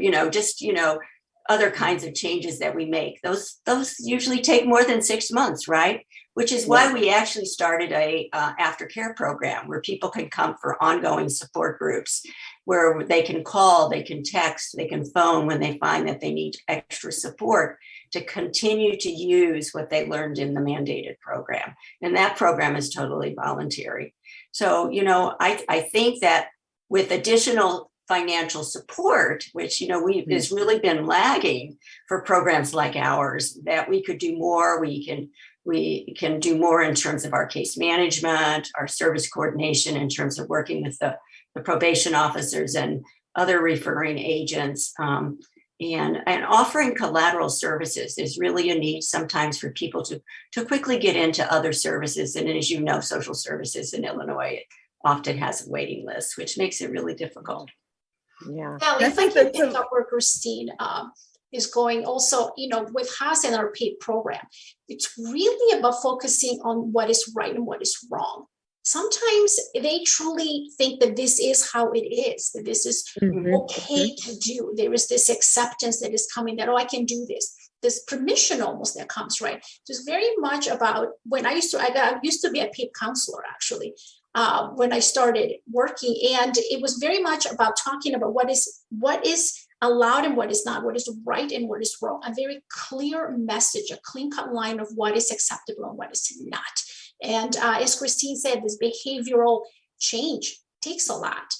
other kinds of changes that we make. Those usually take more than 6 months, right? Which is why we actually started a aftercare program where people can come for ongoing support groups, where they can call, they can text, they can phone when they find that they need extra support to continue to use what they learned in the mandated program. And that program is totally voluntary. So, I think that with additional financial support, which, has really been lagging for programs like ours, that we could do more. We can do more in terms of our case management, our service coordination, in terms of working with the probation officers and other referring agents. And offering collateral services is really a need sometimes for people to quickly get into other services. And as you know, social services in Illinois often has a waiting list, which makes it really difficult. Yeah. Now, if I can pick up where Christine is going also, with us and our paid program, it's really about focusing on what is right and what is wrong. Sometimes they truly think that this is how it is, that this is okay to do. There is this acceptance that is coming that, I can do this permission almost that comes, right? So it's very much about when I used to be a paid counselor, actually, when I started working. And it was very much about talking about what is allowed and what is not, what is right and what is wrong, a very clear message, a clean-cut line of what is acceptable and what is not. And as Christine said, this behavioral change takes a lot.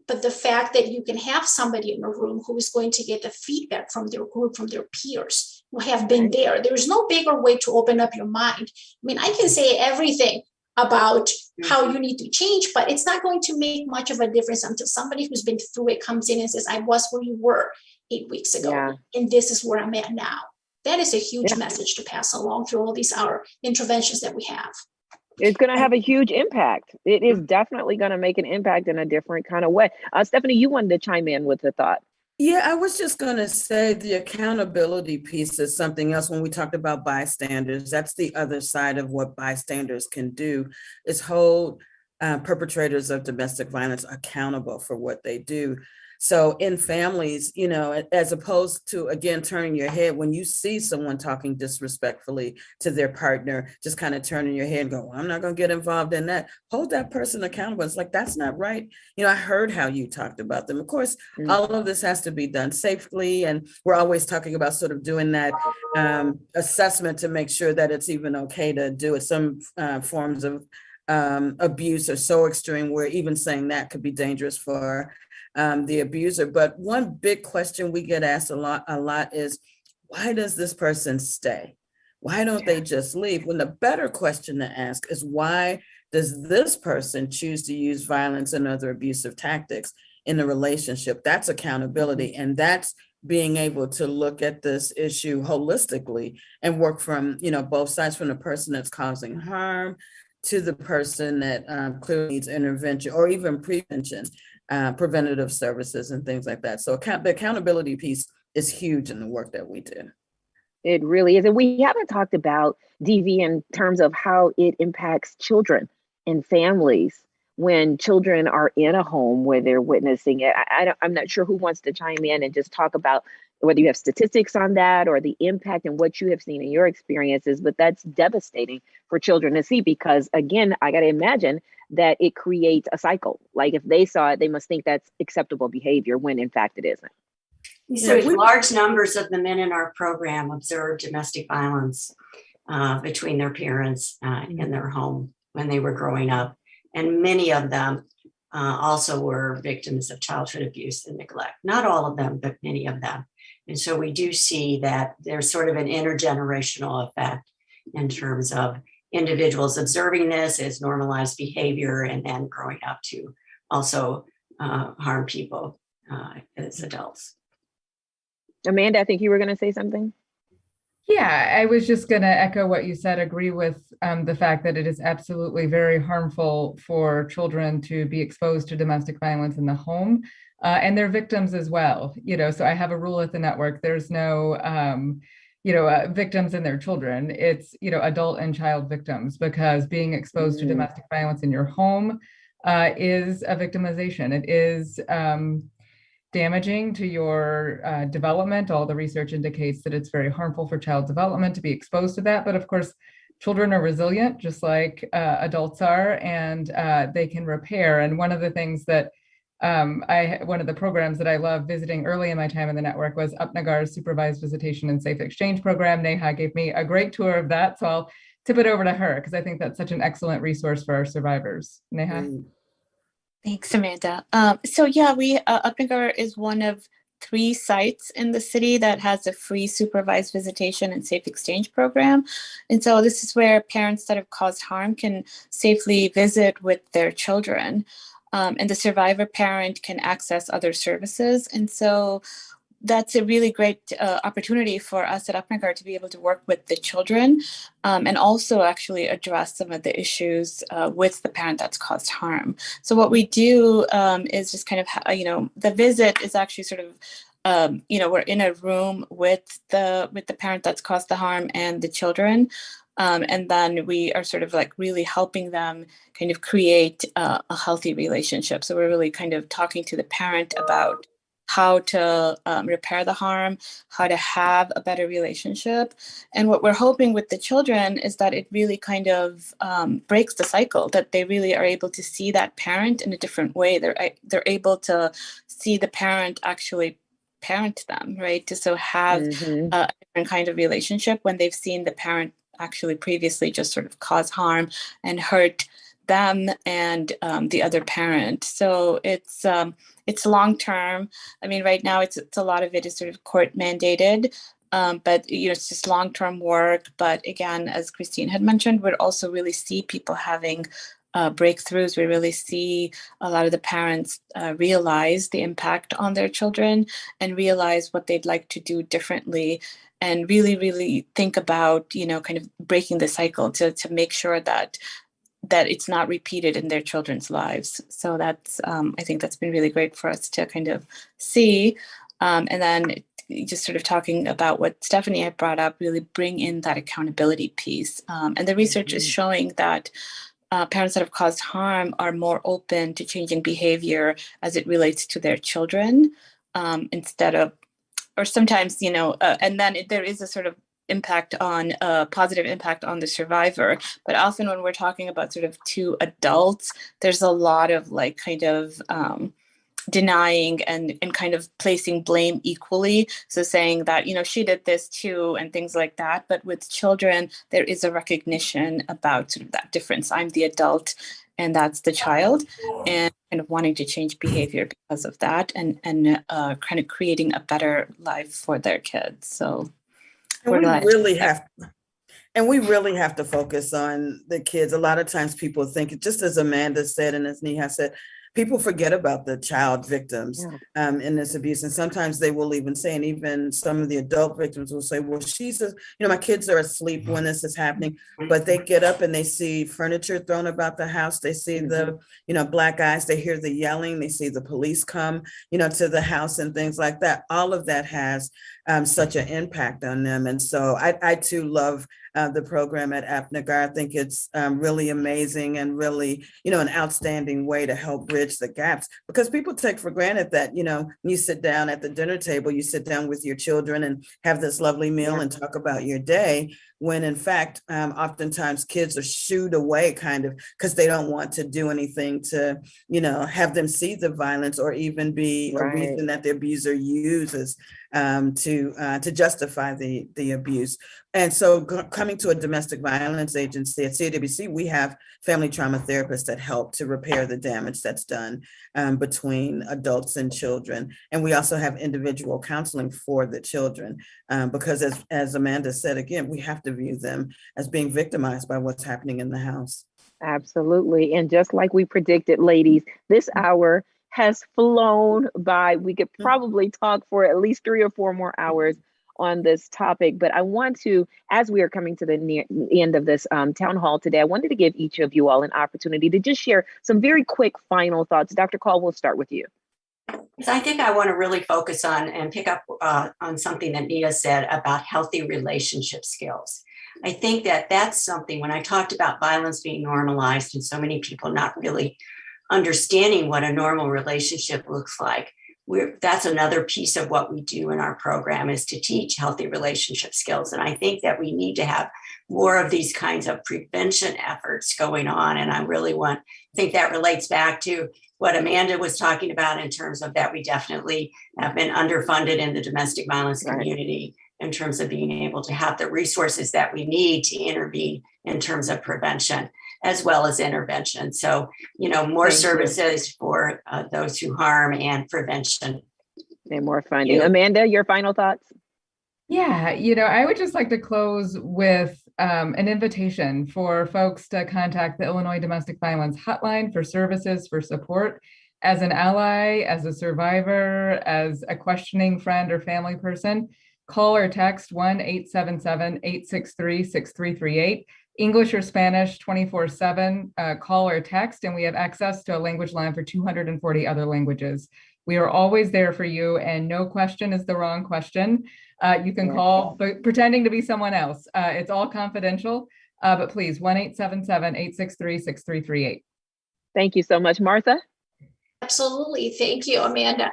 But the fact that you can have somebody in a room who is going to get the feedback from their group, from their peers who have been there, there's no bigger way to open up your mind. I mean, I can say everything about how you need to change, but it's not going to make much of a difference until somebody who's been through it comes in and says, I was where you were 8 weeks ago, and this is where I'm at now. That is a huge message to pass along through all these our interventions that we have. It's going to have a huge impact. It is definitely going to make an impact in a different kind of way. Stephanie, you wanted to chime in with a thought. Yeah, I was just going to say the accountability piece is something else. When we talked about bystanders, that's the other side of what bystanders can do, is hold perpetrators of domestic violence accountable for what they do. So in families, you know, as opposed to, again, turning your head when you see someone talking disrespectfully to their partner, just kind of turning your head and go, well, I'm not going to get involved in that. Hold that person accountable. It's like, that's not right. You know, I heard how you talked about them. Of course, all of this has to be done safely. And we're always talking about sort of doing that assessment to make sure that it's even okay to do it. Some forms of abuse are so extreme where even saying that could be dangerous for the abuser. But one big question we get asked a lot is, why does this person stay? Why don't they just leave? When the better question to ask is, why does this person choose to use violence and other abusive tactics in a relationship? That's accountability. And that's being able to look at this issue holistically and work from, you know, both sides, from the person that's causing harm to the person that clearly needs intervention or even prevention. Preventative services and things like that. So the accountability piece is huge in the work that we do. It really is. And we haven't talked about DV in terms of how it impacts children and families when children are in a home where they're witnessing it. I'm not sure who wants to chime in and just talk about whether you have statistics on that or the impact and what you have seen in your experiences, but that's devastating for children to see because, again, I got to imagine that it creates a cycle. Like if they saw it, they must think that's acceptable behavior when in fact it isn't. So large numbers of the men in our program observed domestic violence between their parents in their home when they were growing up. And many of them also were victims of childhood abuse and neglect. Not all of them, but many of them. And so we do see that there's sort of an intergenerational effect in terms of individuals observing this as normalized behavior and then growing up to also harm people as adults. Amanda, I think you were going to say something. Yeah, I was just going to echo what you said, agree with the fact that it is absolutely very harmful for children to be exposed to domestic violence in the home and their victims as well. You know, so I have a rule at the network. There's no, victims and their children. It's, adult and child victims, because being exposed to domestic violence in your home is a victimization. It is damaging to your development. All the research indicates that it's very harmful for child development to be exposed to that. But of course, children are resilient, just like adults are, and they can repair. And one of the things that one of the programs that I love visiting early in my time in the network was Upnagar's Supervised Visitation and Safe Exchange program. Neha gave me a great tour of that. So I'll tip it over to her because I think that's such an excellent resource for our survivors. Neha? Thanks, Amanda. Upnagar is one of 3 sites in the city that has a free supervised visitation and safe exchange program. And so this is where parents that have caused harm can safely visit with their children. And the survivor parent can access other services. And so that's a really great opportunity for us at Upnagar to be able to work with the children and also actually address some of the issues with the parent that's caused harm. So what we do is just kind of, the visit is actually sort of, we're in a room with the parent that's caused the harm and the children. And then we are sort of like really helping them kind of create a healthy relationship. So we're really kind of talking to the parent about how to repair the harm, how to have a better relationship. And what we're hoping with the children is that it really kind of breaks the cycle, that they really are able to see that parent in a different way. They're able to see the parent actually parent them, right? To so have a different kind of relationship when they've seen the parent actually previously just sort of cause harm and hurt them and the other parent. So it's long term. I mean, right now it's a lot of it is sort of court mandated, but it's just long term work. But again, as Christine had mentioned, we'd also really see people having breakthroughs. We really see a lot of the parents realize the impact on their children and realize what they'd like to do differently, and really, really think about, kind of breaking the cycle to make sure that it's not repeated in their children's lives. So that's, I think that's been really great for us to kind of see. And then just sort of talking about what Stephanie had brought up, really bring in that accountability piece. And the research is showing that parents that have caused harm are more open to changing behavior as it relates to their children, instead of, or sometimes, and then there is a sort of positive impact on the survivor. But often when we're talking about sort of two adults, there's a lot of like kind of denying and kind of placing blame equally. So saying that, she did this too and things like that. But with children, there is a recognition about sort of that difference. I'm the adult and that's the child, and kind of wanting to change behavior because of that, and kind of creating a better life for their kids. So we really have to focus on the kids. A lot of times people think, just as Amanda said and as Neha said, people forget about the child victims in this abuse. And sometimes they will even say, and even some of the adult victims will say, well, my kids are asleep when this is happening, but they get up and they see furniture thrown about the house. They see the, black eyes, they hear the yelling, they see the police come, to the house and things like that. All of that has such an impact on them. And so I too love the program at Apnagar. I think it's really amazing and really, an outstanding way to help bridge the gaps, because people take for granted that, you sit down at the dinner table, you sit down with your children and have this lovely meal and talk about your day, when in fact, oftentimes kids are shooed away kind of because they don't want to do anything to, have them see the violence or even be a reason that the abuser uses to justify the abuse. And so coming to a domestic violence agency at CWC, we have family trauma therapists that help to repair the damage that's done between adults and children. And we also have individual counseling for the children, because as Amanda said, again, we have to view them as being victimized by what's happening in the house. Absolutely. And just like we predicted, ladies, this hour has flown by. We could probably talk for at least 3 or 4 more hours on this topic, but I want to, as we are coming to the end of this town hall today, I wanted to give each of you all an opportunity to just share some very quick final thoughts. Dr. Call, we'll start with you. I think I want to really focus on and pick up on something that Neha said about healthy relationship skills. I think that that's something, when I talked about violence being normalized and so many people not really understanding what a normal relationship looks like, that's another piece of what we do in our program, is to teach healthy relationship skills. And I think that we need to have more of these kinds of prevention efforts going on. And I really think that relates back to what Amanda was talking about in terms of that we definitely have been underfunded in the domestic violence community in terms of being able to have the resources that we need to intervene in terms of prevention as well as intervention. So, more services for those who harm and prevention. And more funding. Amanda, your final thoughts? Yeah, I would just like to close with an invitation for folks to contact the Illinois Domestic Violence Hotline for services, for support, as an ally, as a survivor, as a questioning friend or family person. Call or text 1-877-863-6338. English or Spanish 24/7, call or text, and we have access to a language line for 240 other languages. We are always there for you, and no question is the wrong question. You can call pretending to be someone else. It's all confidential, but please, 1-877-863-6338. Thank you so much, Martha. Absolutely. Thank you, Amanda.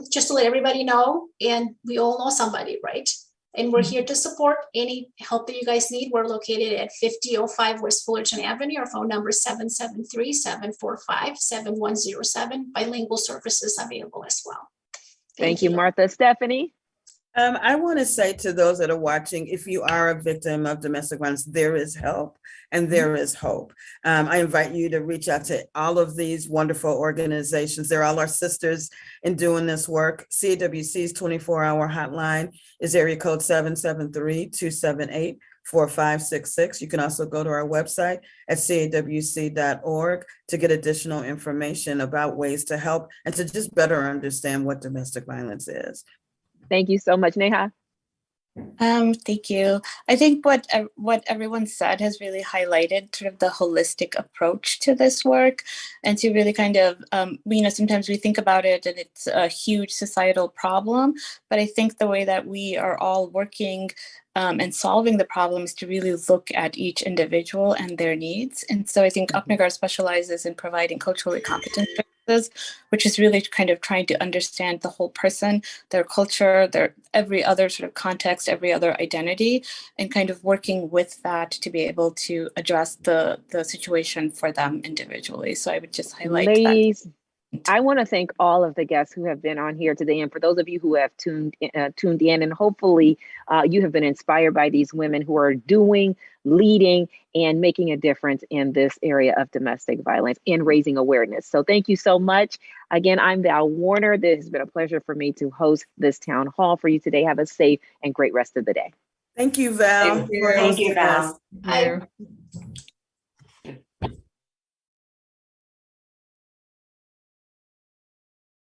Just to let everybody know, and we all know somebody, right? And we're here to support any help that you guys need. We're located at 5005 West Fullerton Avenue. Our phone number is 773-745-7107. Bilingual services available as well. Thank you, Martha. Stephanie? I want to say to those that are watching, if you are a victim of domestic violence, there is help and there is hope. I invite you to reach out to all of these wonderful organizations. They're all our sisters in doing this work. CAWC's 24-hour hotline is area code 773-278-4566. You can also go to our website at cawc.org to get additional information about ways to help and to just better understand what domestic violence is. Thank you so much, Neha. Thank you. I think what everyone said has really highlighted sort of the holistic approach to this work, and to really kind of, sometimes we think about it and it's a huge societal problem, but I think the way that we are all working and solving the problem is to really look at each individual and their needs. And so I think UPNIGAR specializes in providing culturally competent services, which is really kind of trying to understand the whole person, their culture, their every other sort of context, every other identity, and kind of working with that to be able to address the situation for them individually. So I would just highlight Ladies, that. I want to thank all of the guests who have been on here today. And for those of you who have tuned in, and hopefully you have been inspired by these women who are doing, leading, and making a difference in this area of domestic violence and raising awareness. So thank you so much. Again, I'm Val Warner. This has been a pleasure for me to host this town hall for you today. Have a safe and great rest of the day. Thank you, Val. Thank you. For Thank you, hosting us. Val. Thank you.